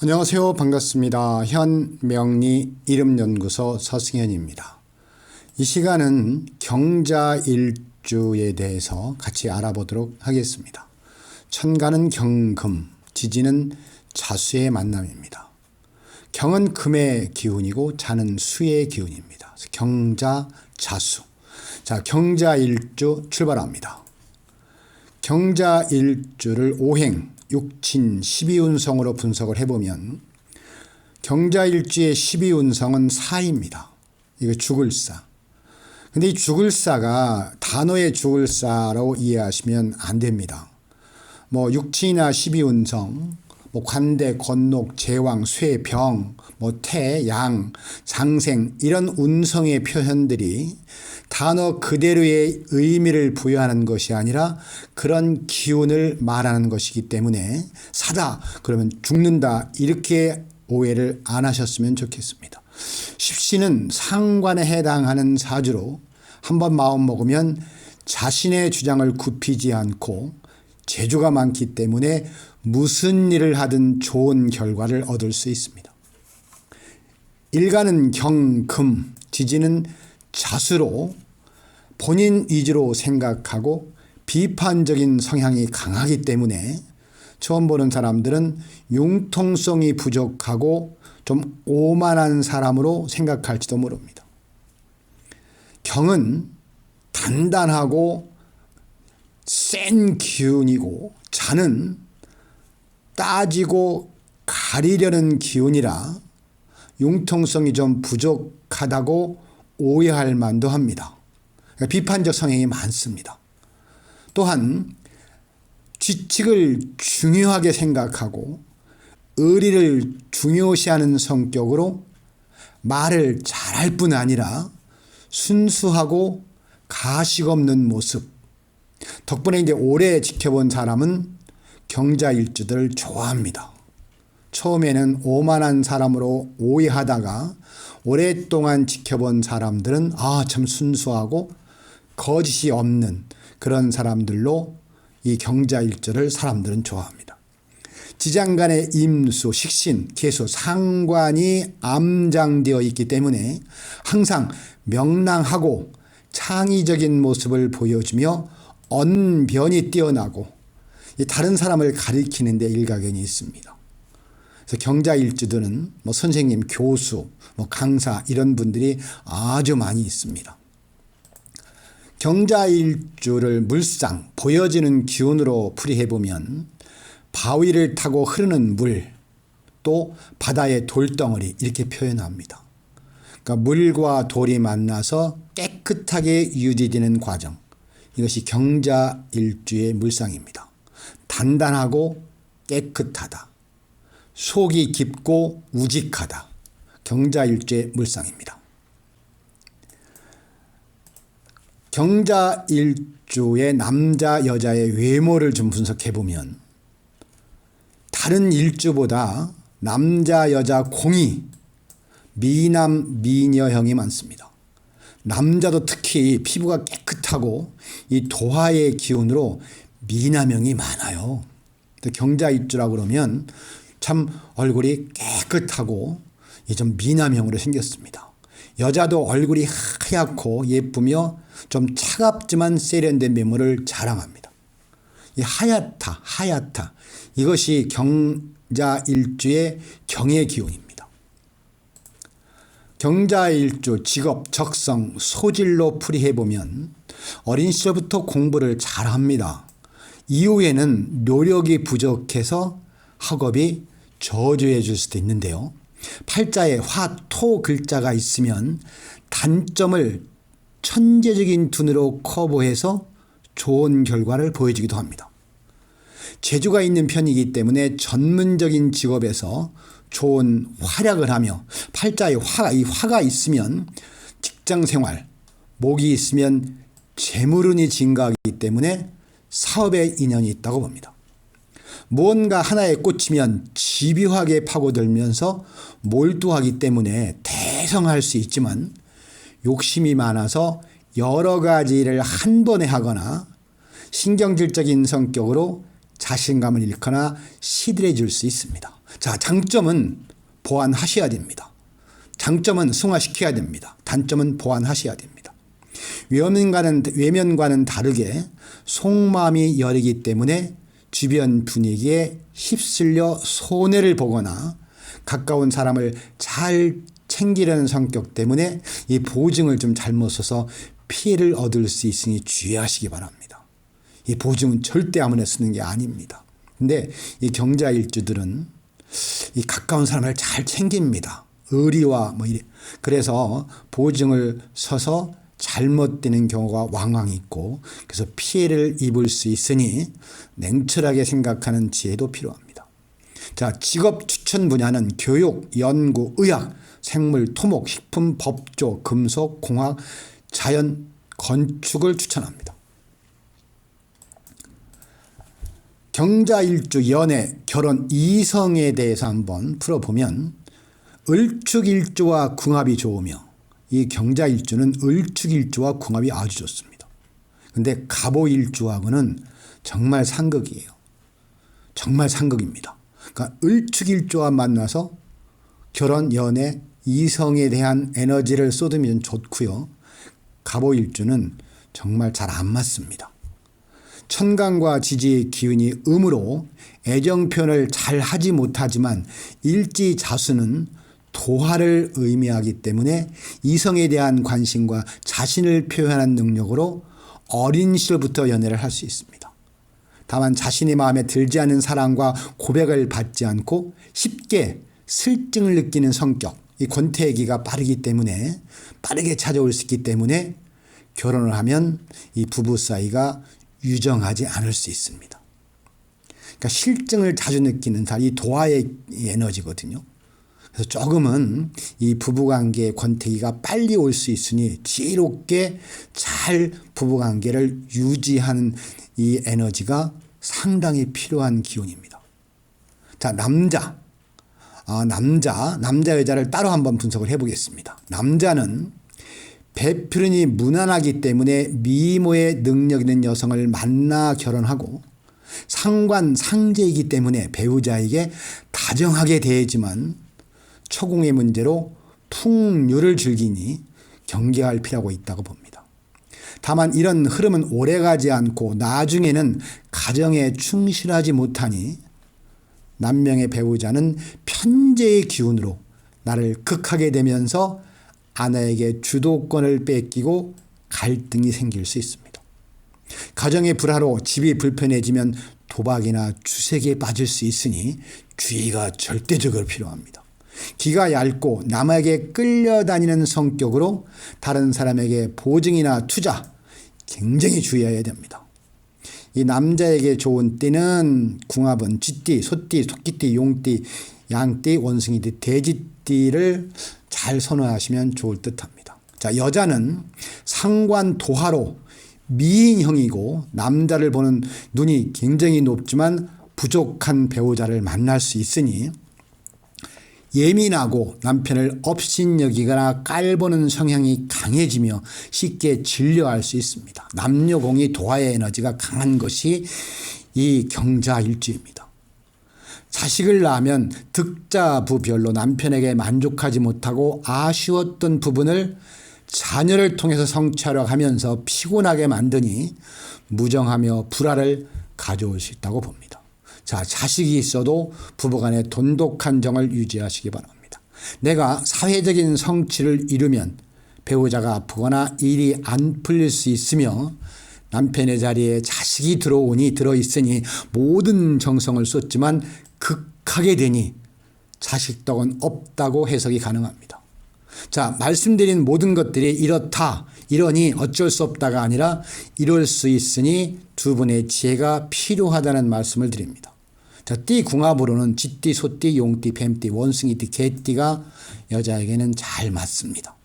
안녕하세요. 반갑습니다. 현명리 이름연구소 서승현입니다. 이 시간은 경자일주에 대해서 같이 알아보도록 하겠습니다. 천간은 경금, 지지는 자수의 만남입니다. 경은 금의 기운이고 자는 수의 기운입니다. 경자, 자수. 자, 경자일주 출발합니다. 경자일주를 오행, 육친, 12운성으로 분석을 해보면 경자일주의 12운성은 사입니다. 이거 죽을사. 근데 이 죽을사가 단어의 죽을사로 이해하시면 안 됩니다. 육친이나 12운성, 관대, 건록, 제왕, 쇠, 병, 태, 양, 장생 이런 운성의 표현들이 단어 그대로의 의미를 부여하는 것이 아니라 그런 기운을 말하는 것이기 때문에 사다 그러면 죽는다 이렇게 오해를 안 하셨으면 좋겠습니다. 십시는 상관에 해당하는 사주로 한번 마음 먹으면 자신의 주장을 굽히지 않고 재주가 많기 때문에 무슨 일을 하든 좋은 결과를 얻을 수 있습니다. 일간은 경금, 지지는 자수로 본인 위주로 생각하고 비판적인 성향이 강하기 때문에 처음 보는 사람들은 융통성이 부족하고 좀 오만한 사람으로 생각할지도 모릅니다. 경은 단단하고 센 기운이고 자는 따지고 가리려는 기운이라 융통성이 좀 부족하다고 오해할 만도 합니다. 그러니까 비판적 성향이 많습니다. 또한 규칙을 중요하게 생각하고 의리를 중요시하는 성격으로 말을 잘할 뿐 아니라 순수하고 가식 없는 모습. 덕분에 이제 오래 지켜본 사람은 경자일주들을 좋아합니다. 처음에는 오만한 사람으로 오해하다가 오랫동안 지켜본 사람들은 참 순수하고 거짓이 없는 그런 사람들로 이 경자일주를 사람들은 좋아합니다. 지장간의 임수, 식신, 계수, 상관이 암장되어 있기 때문에 항상 명랑하고 창의적인 모습을 보여주며 언변이 뛰어나고 다른 사람을 가리키는 데 일가견이 있습니다. 그래서 경자일주들은 선생님, 교수, 강사 이런 분들이 아주 많이 있습니다. 경자일주를 물상, 보여지는 기운으로 풀이해보면 바위를 타고 흐르는 물, 또 바다의 돌덩어리 이렇게 표현합니다. 그러니까 물과 돌이 만나서 깨끗하게 유지되는 과정. 이것이 경자일주의 물상입니다. 단단하고 깨끗하다. 속이 깊고 우직하다. 경자일주의 물상입니다. 경자일주의 남자 여자의 외모를 좀 분석해보면 다른 일주보다 남자 여자 공이 미남 미녀형이 많습니다. 남자도 특히 피부가 깨끗하고 이 도화의 기운으로 미남형이 많아요. 경자일주라고 그러면 참 얼굴이 깨끗하고 좀 미남형으로 생겼습니다. 여자도 얼굴이 하얗고 예쁘며 좀 차갑지만 세련된 외모를 자랑합니다. 이 하얗다 이것이 경자일주의 경의 기운입니다. 경자일주 직업, 적성, 소질로 풀이해보면 어린 시절부터 공부를 잘합니다. 이후에는 노력이 부족해서 학업이 저조해 줄 수도 있는데요. 팔자에 화, 토 글자가 있으면 단점을 천재적인 눈으로 커버해서 좋은 결과를 보여주기도 합니다. 재주가 있는 편이기 때문에 전문적인 직업에서 좋은 활약을 하며 팔자에 이 화가 있으면 직장생활, 목이 있으면 재물운이 증가하기 때문에 사업에 인연이 있다고 봅니다. 무언가 하나에 꽂히면 집요하게 파고들면서 몰두하기 때문에 대성할 수 있지만 욕심이 많아서 여러 가지 일을 한 번에 하거나 신경질적인 성격으로 자신감을 잃거나 시들해질 수 있습니다. 자, 장점은 보완하셔야 됩니다. 장점은 승화시켜야 됩니다. 단점은 보완하셔야 됩니다. 외면과는 다르게 속마음이 여리기 때문에 주변 분위기에 휩쓸려 손해를 보거나 가까운 사람을 잘 챙기려는 성격 때문에 이 보증을 좀 잘못 써서 피해를 얻을 수 있으니 주의하시기 바랍니다. 이 보증은 절대 아무나 쓰는 게 아닙니다. 근데 이 경자일주들은 이 가까운 사람을 잘 챙깁니다. 의리와 뭐 이래. 그래서 보증을 서서 잘못되는 경우가 왕왕 있고 그래서 피해를 입을 수 있으니 냉철하게 생각하는 지혜도 필요합니다. 자, 직업 추천 분야는 교육, 연구, 의학, 생물, 토목, 식품, 법조, 금속, 공학, 자연, 건축을 추천합니다. 경자일주 연애, 결혼, 이성에 대해서 한번 풀어보면 을축일주와 궁합이 좋으며 이 경자일주는 을축일주와 궁합이 아주 좋습니다. 그런데 갑오일주하고는 정말 상극이에요. 정말 상극입니다. 그러니까 을축일주와 만나서 결혼, 연애, 이성에 대한 에너지를 쏟으면 좋고요. 갑오일주는 정말 잘 안 맞습니다. 천간과 지지의 기운이 음으로 애정 표현을 잘 하지 못하지만 일지자수는 도화를 의미하기 때문에 이성에 대한 관심과 자신을 표현하는 능력으로 어린 시절부터 연애를 할 수 있습니다. 다만 자신의 마음에 들지 않는 사랑과 고백을 받지 않고 쉽게 슬증을 느끼는 성격, 이 권태기가 빠르기 때문에 빠르게 찾아올 수 있기 때문에 결혼을 하면 이 부부 사이가 유정하지 않을 수 있습니다. 그러니까 실증을 자주 느끼는 사람, 이 도화의 에너지거든요. 그래서 조금은 이 부부관계의 권태기가 빨리 올 수 있으니 지혜롭게 잘 부부관계를 유지하는 이 에너지가 상당히 필요한 기운입니다. 자, 남자 여자를 따로 한번 분석을 해보겠습니다. 남자는 배필은이 무난하기 때문에 미모의 능력 있는 여성을 만나 결혼하고 상관상제이기 때문에 배우자에게 다정하게 대하지만 처공의 문제로 풍류를 즐기니 경계할 필요가 있다고 봅니다. 다만 이런 흐름은 오래가지 않고 나중에는 가정에 충실하지 못하니 남명의 배우자는 편재의 기운으로 나를 극하게 되면서 아내에게 주도권을 뺏기고 갈등이 생길 수 있습니다. 가정의 불화로 집이 불편해지면 도박이나 주색에 빠질 수 있으니 주의가 절대적으로 필요합니다. 기가 얇고 남에게 끌려다니는 성격으로 다른 사람에게 보증이나 투자 굉장히 주의해야 됩니다. 이 남자에게 좋은 띠는 궁합은 쥐띠, 소띠, 토끼띠, 용띠, 양띠, 원숭이띠, 돼지띠를 잘 선호하시면 좋을 듯합니다. 자, 여자는 상관 도화로 미인형이고 남자를 보는 눈이 굉장히 높지만 부족한 배우자를 만날 수 있으니 예민하고 남편을 업신여기거나 깔보는 성향이 강해지며 쉽게 질려할 수 있습니다. 남녀공이 도화의 에너지가 강한 것이 이 경자일주입니다. 자식을 낳으면 득자부별로 남편에게 만족하지 못하고 아쉬웠던 부분을 자녀를 통해서 성취하려 하면서 피곤하게 만드니 무정하며 불화를 가져올 수 있다고 봅니다. 자, 자식이 있어도 부부간의 돈독한 정을 유지하시기 바랍니다. 내가 사회적인 성취를 이루면 배우자가 아프거나 일이 안 풀릴 수 있으며 남편의 자리에 자식이 들어있으니 모든 정성을 쏟지만 극하게 되니 자식 덕은 없다고 해석이 가능합니다. 자, 말씀드린 모든 것들이 이렇다, 이러니 어쩔 수 없다가 아니라 이럴 수 있으니 두 분의 지혜가 필요하다는 말씀을 드립니다. 자, 띠 궁합으로는 쥐띠, 소띠, 용띠, 뱀띠, 원숭이띠, 개띠가 여자에게는 잘 맞습니다.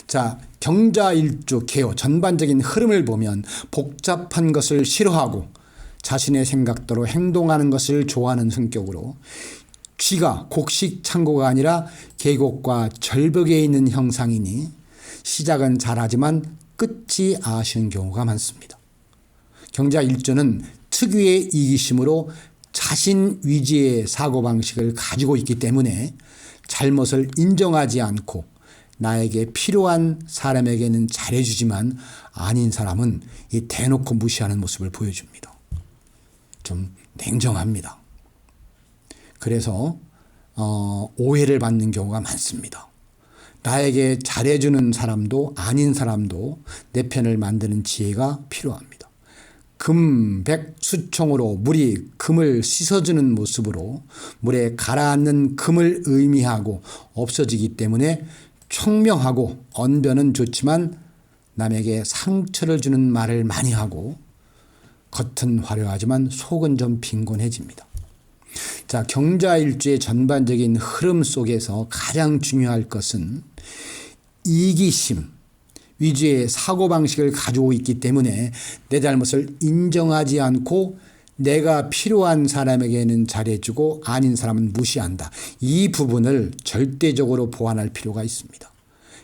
자, 경자일주 개요 전반적인 흐름을 보면 복잡한 것을 싫어하고 자신의 생각대로 행동하는 것을 좋아하는 성격으로 쥐가 곡식 창고가 아니라 계곡과 절벽에 있는 형상이니 시작은 잘하지만 끝이 아쉬운 경우가 많습니다. 경자일주는 특유의 이기심으로 자신 위주의 사고방식을 가지고 있기 때문에 잘못을 인정하지 않고 나에게 필요한 사람에게는 잘해주지만 아닌 사람은 이 대놓고 무시하는 모습을 보여줍니다. 좀 냉정합니다. 그래서 오해를 받는 경우가 많습니다. 나에게 잘해주는 사람도 아닌 사람도 내 편을 만드는 지혜가 필요합니다. 금백수총으로 물이 금을 씻어주는 모습으로 물에 가라앉는 금을 의미하고 없어지기 때문에 총명하고 언변은 좋지만 남에게 상처를 주는 말을 많이 하고 겉은 화려하지만 속은 좀 빈곤해집니다. 자, 경자일주의 전반적인 흐름 속에서 가장 중요할 것은 이기심 위주의 사고방식을 가지고 있기 때문에 내 잘못을 인정하지 않고 내가 필요한 사람에게는 잘해주고 아닌 사람은 무시한다. 이 부분을 절대적으로 보완할 필요가 있습니다.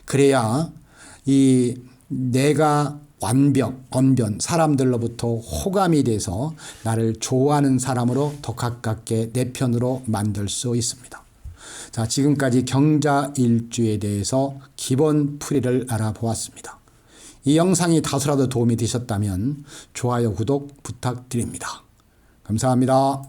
그래야 이 내가 완벽, 언변, 사람들로부터 호감이 돼서 나를 좋아하는 사람으로 더 가깝게 내 편으로 만들 수 있습니다. 자, 지금까지 경자일주에 대해서 기본 풀이를 알아보았습니다. 이 영상이 다소라도 도움이 되셨다면 좋아요, 구독 부탁드립니다. 감사합니다.